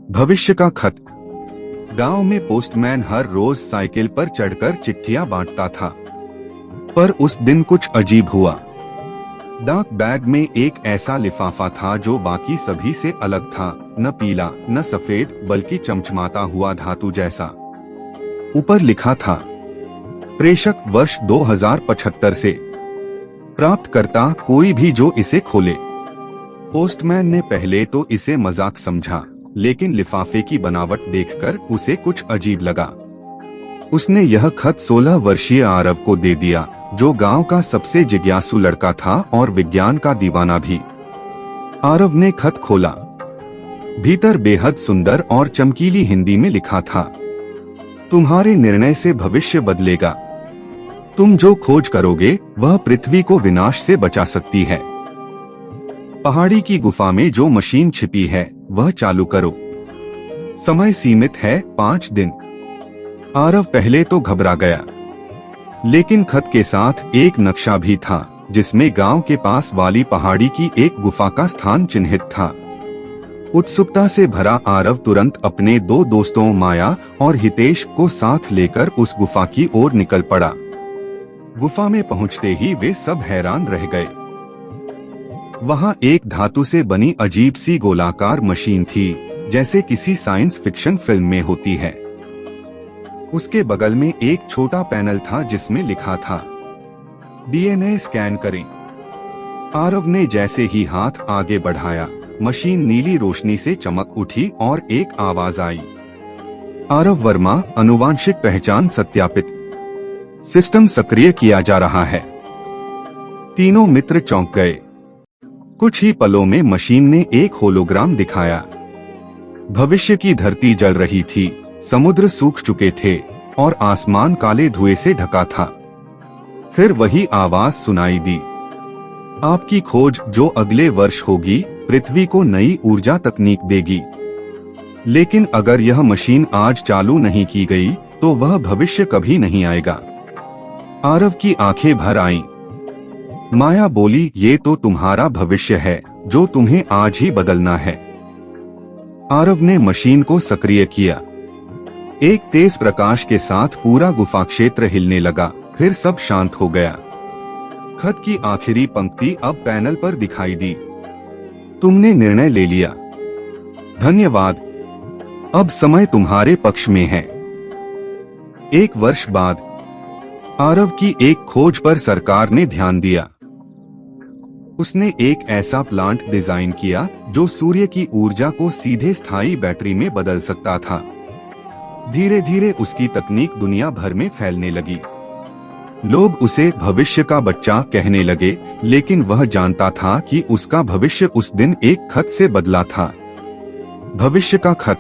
भविष्य का खत। गांव में पोस्टमैन हर रोज साइकिल पर चढ़कर चिट्ठियां बांटता था, पर उस दिन कुछ अजीब हुआ। डाक बैग में एक ऐसा लिफाफा था जो बाकी सभी से अलग था, न पीला न सफेद बल्कि चमचमाता हुआ धातु जैसा। ऊपर लिखा था, प्रेषक वर्ष 2075 से, प्राप्तकर्ता कोई भी जो इसे खोले। पोस्टमैन ने पहले तो इसे मजाक समझा, लेकिन लिफाफे की बनावट देखकर उसे कुछ अजीब लगा। उसने यह खत 16 वर्षीय आरव को दे दिया, जो गांव का सबसे जिज्ञासु लड़का था और विज्ञान का दीवाना भी। आरव ने खत खोला। भीतर बेहद सुंदर और चमकीली हिंदी में लिखा था, तुम्हारे निर्णय से भविष्य बदलेगा। तुम जो खोज करोगे वह पृथ्वी को विनाश से बचा सकती है। पहाड़ी की गुफा में जो मशीन छिपी है वह चालू करो। समय सीमित है 5 दिन। आरव पहले तो घबरा गया, लेकिन खत के साथ एक नक्शा भी था जिसमें गांव के पास वाली पहाड़ी की एक गुफा का स्थान चिन्हित था। उत्सुकता से भरा आरव तुरंत अपने 2 दोस्तों माया और हितेश को साथ लेकर उस गुफा की ओर निकल पड़ा। गुफा में पहुंचते ही वे सब हैरान रह गए। वहां एक धातु से बनी अजीब सी गोलाकार मशीन थी, जैसे किसी साइंस फिक्शन फिल्म में होती है। उसके बगल में एक छोटा पैनल था जिसमें लिखा था, डीएनए स्कैन करें। आरव ने जैसे ही हाथ आगे बढ़ाया, मशीन नीली रोशनी से चमक उठी और एक आवाज आई, आरव वर्मा, आनुवांशिक पहचान सत्यापित, सिस्टम सक्रिय किया जा रहा है। तीनों मित्र चौंक गए। कुछ ही पलों में मशीन ने एक होलोग्राम दिखाया। भविष्य की धरती जल रही थी, समुद्र सूख चुके थे और आसमान काले धुएं से ढका था। फिर वही आवाज सुनाई दी, आपकी खोज जो अगले वर्ष होगी पृथ्वी को नई ऊर्जा तकनीक देगी। लेकिन अगर यह मशीन आज चालू नहीं की गई तो वह भविष्य कभी नहीं आएगा। आरव की आंखें भर आईं। माया बोली, ये तो तुम्हारा भविष्य है जो तुम्हें आज ही बदलना है। आरव ने मशीन को सक्रिय किया। एक तेज प्रकाश के साथ पूरा गुफा क्षेत्र हिलने लगा, फिर सब शांत हो गया। खत की आखिरी पंक्ति अब पैनल पर दिखाई दी, तुमने निर्णय ले लिया, धन्यवाद, अब समय तुम्हारे पक्ष में है। 1 वर्ष बाद आरव की एक खोज पर सरकार ने ध्यान दिया। उसने एक ऐसा प्लांट डिजाइन किया जो सूर्य की ऊर्जा को सीधे स्थायी बैटरी में बदल सकता था। धीरे धीरे उसकी तकनीक दुनिया भर में फैलने लगी। लोग उसे भविष्य का बच्चा कहने लगे, लेकिन वह जानता था कि उसका भविष्य उस दिन एक खत से बदला था। भविष्य का खत।